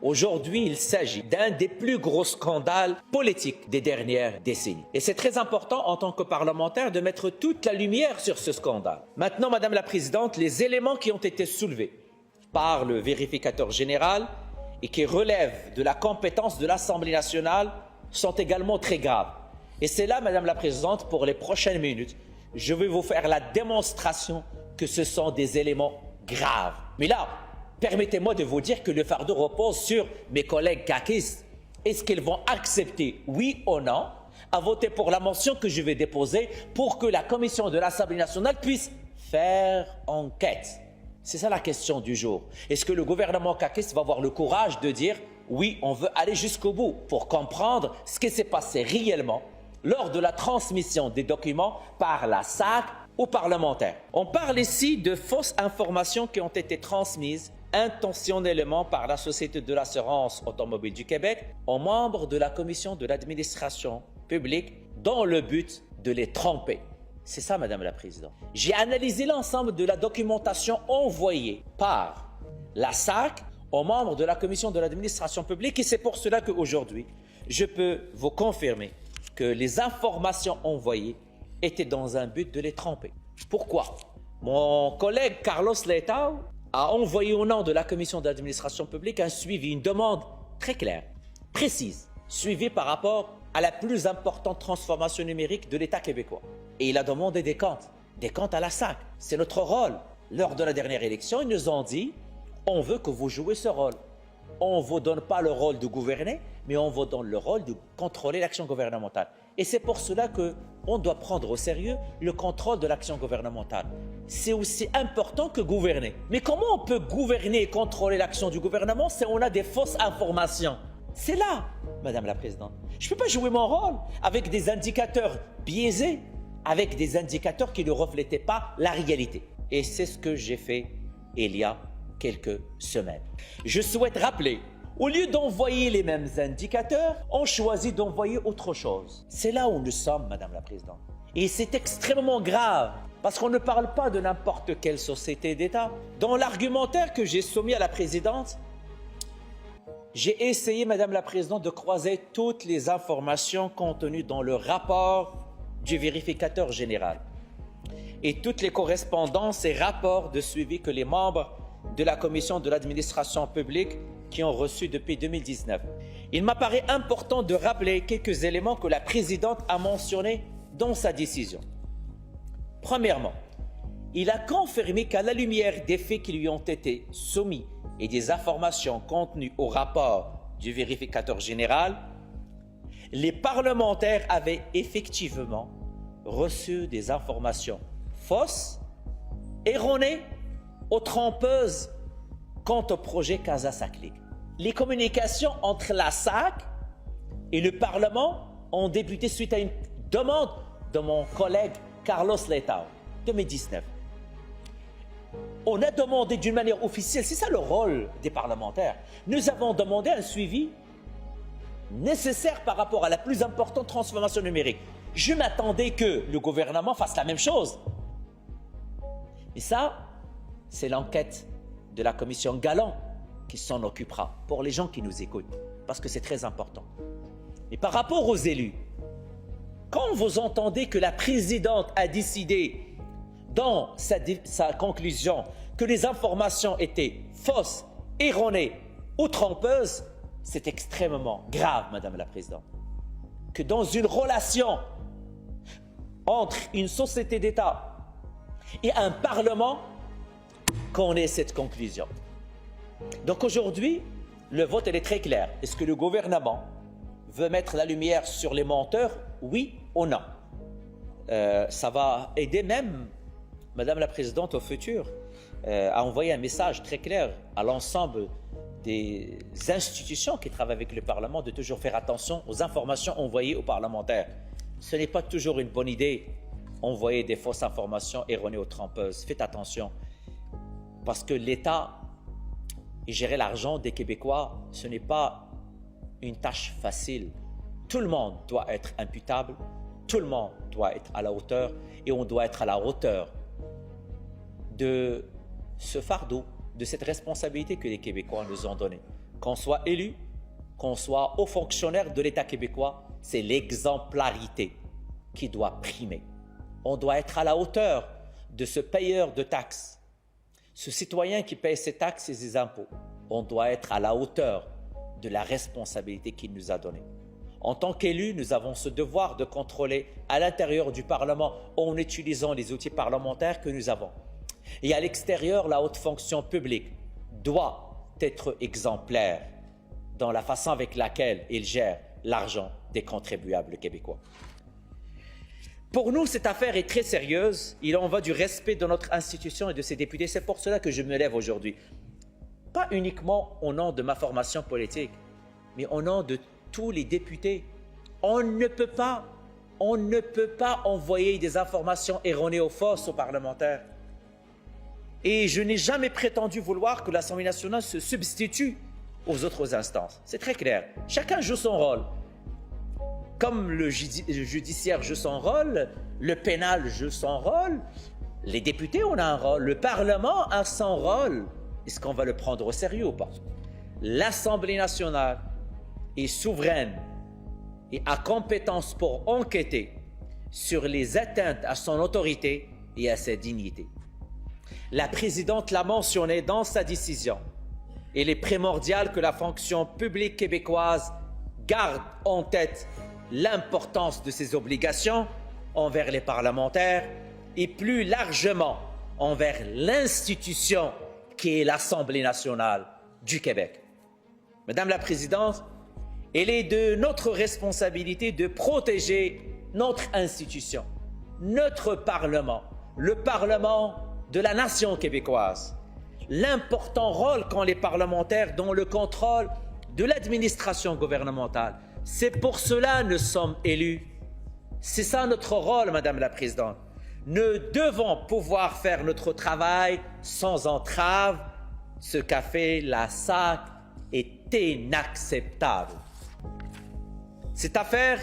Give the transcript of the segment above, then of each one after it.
Aujourd'hui, il s'agit d'un des plus gros scandales politiques des dernières décennies. Et c'est très important en tant que parlementaire de mettre toute la lumière sur ce scandale. Maintenant, Madame la Présidente, les éléments qui ont été soulevés par le vérificateur général et qui relèvent de la compétence de l'Assemblée nationale sont également très graves. Et c'est là, Madame la Présidente, pour les prochaines minutes, je vais vous faire la démonstration que ce sont des éléments graves. Mais là, permettez-moi de vous dire que le fardeau repose sur mes collègues caquistes. Est-ce qu'ils vont accepter, oui ou non, à voter pour la motion que je vais déposer pour que la commission de l'Assemblée nationale puisse faire enquête? C'est ça la question du jour. Est-ce que le gouvernement caquiste va avoir le courage de dire « oui, on veut aller jusqu'au bout » pour comprendre ce qui s'est passé réellement lors de la transmission des documents par la SAC aux parlementaires? On parle ici de fausses informations qui ont été transmises intentionnellement par la Société de l'assurance automobile du Québec aux membres de la commission de l'administration publique dans le but de les tromper. C'est ça, Madame la Présidente. J'ai analysé l'ensemble de la documentation envoyée par la SAC aux membres de la commission de l'administration publique et c'est pour cela qu'aujourd'hui, je peux vous confirmer que les informations envoyées étaient dans un but de les tromper. Pourquoi? Mon collègue Carlos Letao a envoyé au nom de la commission d'administration publique un suivi, une demande très claire, précise, suivie par rapport à la plus importante transformation numérique de l'État québécois. Et il a demandé des comptes à la SAC. C'est notre rôle. Lors de la dernière élection, ils nous ont dit « on veut que vous jouez ce rôle. On ne vous donne pas le rôle de gouverner, mais on vous donne le rôle de contrôler l'action gouvernementale. » Et c'est pour cela qu'on doit prendre au sérieux le contrôle de l'action gouvernementale. C'est aussi important que gouverner. Mais comment on peut gouverner et contrôler l'action du gouvernement si on a des fausses informations? C'est là, Madame la Présidente. Je ne peux pas jouer mon rôle avec des indicateurs biaisés, avec des indicateurs qui ne reflétaient pas la réalité. Et c'est ce que j'ai fait il y a quelques semaines. Je souhaite rappeler, au lieu d'envoyer les mêmes indicateurs, on choisit d'envoyer autre chose. C'est là où nous sommes, Madame la Présidente. Et c'est extrêmement grave, parce qu'on ne parle pas de n'importe quelle société d'État. Dans l'argumentaire que j'ai soumis à la Présidente, j'ai essayé, Madame la Présidente, de croiser toutes les informations contenues dans le rapport du vérificateur général et toutes les correspondances et rapports de suivi que les membres de la commission de l'administration publique qui ont reçu depuis 2019. Il m'apparaît important de rappeler quelques éléments que la Présidente a mentionnés dans sa décision. Premièrement, il a confirmé qu'à la lumière des faits qui lui ont été soumis et des informations contenues au rapport du vérificateur général, les parlementaires avaient effectivement reçu des informations fausses, erronées ou trompeuses quant au projet Casa-SACLIC. Les communications entre la SAC et le Parlement ont débuté suite à une demande de mon collègue Carlos Letao, 2019. On a demandé d'une manière officielle, c'est ça le rôle des parlementaires, nous avons demandé un suivi nécessaire par rapport à la plus importante transformation numérique. Je m'attendais que le gouvernement fasse la même chose. Et ça, c'est l'enquête de la commission Galland qui s'en occupera pour les gens qui nous écoutent, parce que c'est très important. Et par rapport aux élus, quand vous entendez que la présidente a décidé dans sa conclusion que les informations étaient fausses, erronées ou trompeuses, c'est extrêmement grave, Madame la Présidente, que dans une relation entre une société d'État et un Parlement, qu'on ait cette conclusion. Donc aujourd'hui, le vote est très clair. Est-ce que le gouvernement veut mettre la lumière sur les menteurs, oui ou non? Ça va aider même, Madame la Présidente, au futur, à envoyer un message très clair à l'ensemble des institutions qui travaillent avec le Parlement de toujours faire attention aux informations envoyées aux parlementaires. Ce n'est pas toujours une bonne idée d'envoyer des fausses informations erronées ou trompeuses. Faites attention, parce que l'État et gérer l'argent des Québécois, ce n'est pas une tâche facile. Tout le monde doit être imputable, tout le monde doit être à la hauteur et on doit être à la hauteur de ce fardeau, de cette responsabilité que les Québécois nous ont donnée. qu'on soit élu, qu'on soit haut fonctionnaire de l'État québécois, c'est l'exemplarité qui doit primer. On doit être à la hauteur de ce payeur de taxes, ce citoyen qui paye ses taxes et ses impôts. On doit être à la hauteur de la responsabilité qu'il nous a donnée. En tant qu'élus, nous avons ce devoir de contrôler à l'intérieur du Parlement en utilisant les outils parlementaires que nous avons. Et à l'extérieur, la haute fonction publique doit être exemplaire dans la façon avec laquelle il gère l'argent des contribuables québécois. Pour nous, cette affaire est très sérieuse. Il en va du respect de notre institution et de ses députés. C'est pour cela que je me lève aujourd'hui. Pas uniquement au nom de ma formation politique, mais au nom de tous les députés. On ne peut pas envoyer des informations erronées ou fausses aux parlementaires. Et je n'ai jamais prétendu vouloir que l'Assemblée nationale se substitue aux autres instances. C'est très clair. Chacun joue son rôle. Comme le judiciaire joue son rôle, le pénal joue son rôle, les députés ont un rôle, le Parlement a son rôle. Est-ce qu'on va le prendre au sérieux ou pas? L'Assemblée nationale est souveraine et a compétence pour enquêter sur les atteintes à son autorité et à sa dignité. La présidente l'a mentionné dans sa décision. Il est primordial que la fonction publique québécoise garde en tête l'importance de ses obligations envers les parlementaires et plus largement envers l'institution qui est l'Assemblée nationale du Québec. Madame la Présidente, il est de notre responsabilité de protéger notre institution, notre Parlement, le Parlement de la nation québécoise. L'important rôle qu'ont les parlementaires dans le contrôle de l'administration gouvernementale. C'est pour cela que nous sommes élus. C'est ça notre rôle, Madame la Présidente. Nous devons pouvoir faire notre travail sans entrave. Ce qu'a fait la SAC est inacceptable. Cette affaire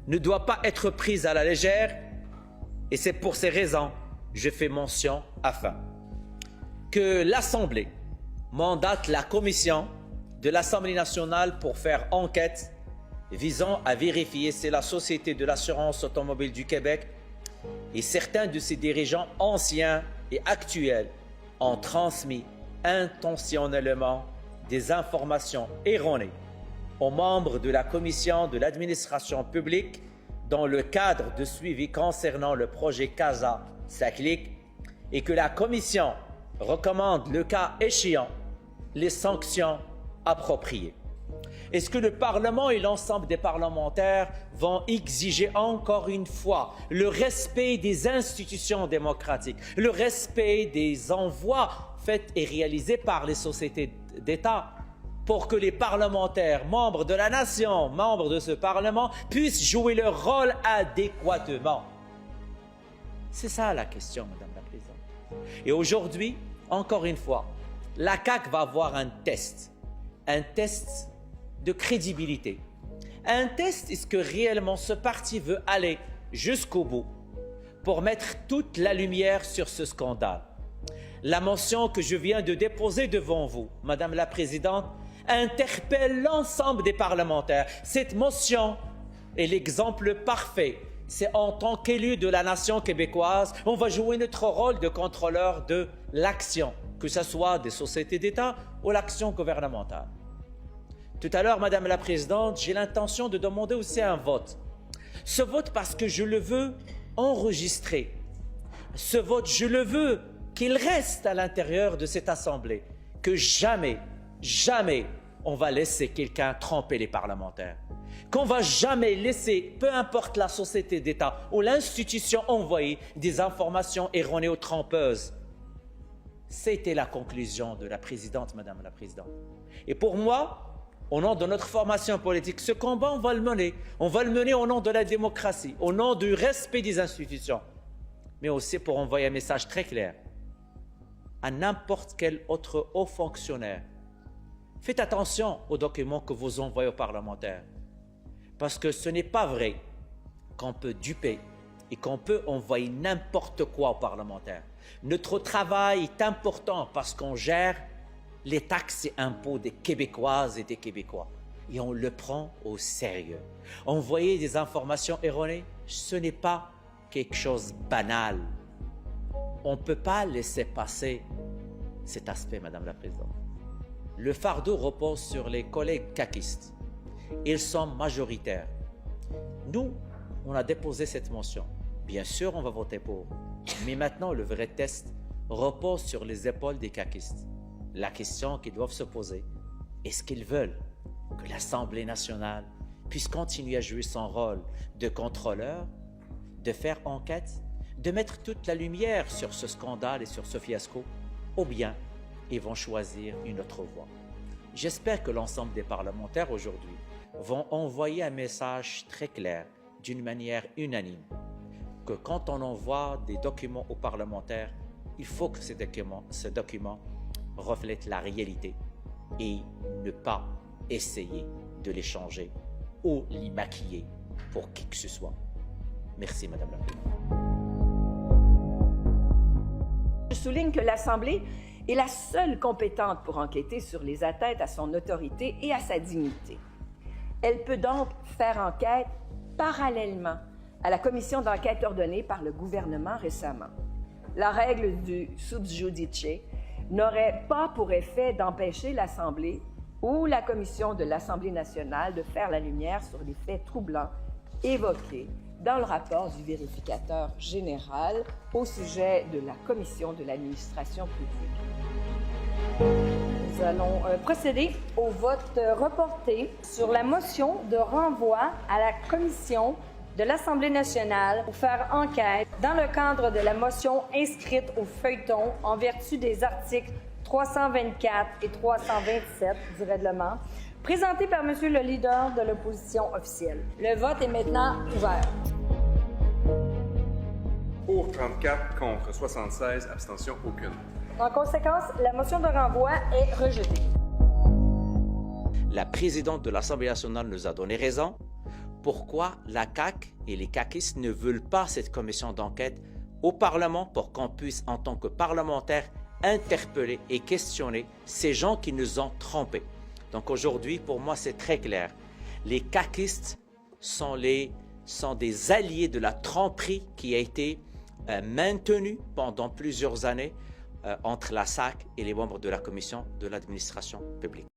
ne doit pas être prise à la légère et c'est pour ces raisons que je fais mention afin que l'Assemblée mandate la commission de l'Assemblée nationale pour faire enquête visant à vérifier si la Société de l'assurance automobile du Québec et certains de ses dirigeants anciens et actuels ont transmis intentionnellement des informations erronées aux membres de la Commission de l'administration publique dans le cadre de suivi concernant le projet CASA-SACLIC et que la Commission recommande, le cas échéant, les sanctions appropriées. Est-ce que le Parlement et l'ensemble des parlementaires vont exiger encore une fois le respect des institutions démocratiques, le respect des envois faits et réalisés par les sociétés d'État pour que les parlementaires, membres de la nation, membres de ce Parlement, puissent jouer leur rôle adéquatement? C'est ça la question, Madame la Présidente. Et aujourd'hui, encore une fois, la CAQ va avoir un test de crédibilité. Un test, est-ce que réellement ce parti veut aller jusqu'au bout pour mettre toute la lumière sur ce scandale? La motion que je viens de déposer devant vous, Madame la Présidente, interpelle l'ensemble des parlementaires. Cette motion est l'exemple parfait. C'est en tant qu'élu de la nation québécoise, on va jouer notre rôle de contrôleur de l'action, que ce soit des sociétés d'État ou l'action gouvernementale. Tout à l'heure, Madame la Présidente, j'ai l'intention de demander aussi un vote. Ce vote parce que je le veux enregistré. Ce vote, je le veux qu'il reste à l'intérieur de cette Assemblée, que jamais on va laisser quelqu'un tromper les parlementaires, qu'on va jamais laisser, peu importe la société d'État ou l'institution, envoyer des informations erronées ou trompeuses. C'était la conclusion de la Présidente, Madame la Présidente. Et pour moi, au nom de notre formation politique, ce combat, on va le mener. On va le mener au nom de la démocratie, au nom du respect des institutions, mais aussi pour envoyer un message très clair à n'importe quel autre haut fonctionnaire. Faites attention aux documents que vous envoyez aux parlementaires, parce que ce n'est pas vrai qu'on peut duper et qu'on peut envoyer n'importe quoi aux parlementaires. Notre travail est important parce qu'on gère les taxes et impôts des Québécoises et des Québécois. Et on le prend au sérieux. Envoyer des informations erronées, ce n'est pas quelque chose de banal. On ne peut pas laisser passer cet aspect, Madame la Présidente. Le fardeau repose sur les collègues caquistes. Ils sont majoritaires. Nous, on a déposé cette motion. Bien sûr, on va voter pour. Mais maintenant, le vrai test repose sur les épaules des caquistes. La question qu'ils doivent se poser, est-ce qu'ils veulent que l'Assemblée nationale puisse continuer à jouer son rôle de contrôleur, de faire enquête, de mettre toute la lumière sur ce scandale et sur ce fiasco, ou bien ils vont choisir une autre voie. J'espère que l'ensemble des parlementaires aujourd'hui vont envoyer un message très clair, d'une manière unanime, que quand on envoie des documents aux parlementaires, il faut que ces documents reflètent la réalité et ne pas essayer de les changer ou les maquiller pour qui que ce soit. Merci, Madame la Présidente. Je souligne que l'Assemblée est la seule compétente pour enquêter sur les atteintes à son autorité et à sa dignité. Elle peut donc faire enquête parallèlement à la commission d'enquête ordonnée par le gouvernement récemment. La règle du sub judice n'aurait pas pour effet d'empêcher l'Assemblée ou la commission de l'Assemblée nationale de faire la lumière sur les faits troublants évoqués dans le rapport du vérificateur général au sujet de la commission de l'administration publique. Nous allons procéder au vote reporté sur la motion de renvoi à la commission de l'Assemblée nationale pour faire enquête dans le cadre de la motion inscrite au feuilleton en vertu des articles 324 et 327 du règlement, présentée par M. le leader de l'opposition officielle. Le vote est maintenant ouvert. Pour 34, contre 76, abstention aucune. En conséquence, la motion de renvoi est rejetée. La présidente de l'Assemblée nationale nous a donné raison. Pourquoi la CAQ et les caquistes ne veulent pas cette commission d'enquête au Parlement pour qu'on puisse, en tant que parlementaires, interpeller et questionner ces gens qui nous ont trompés. Donc aujourd'hui, pour moi, c'est très clair. Les caquistes sont des alliés de la tromperie qui a été maintenue pendant plusieurs années entre la SAC et les membres de la commission de l'administration publique.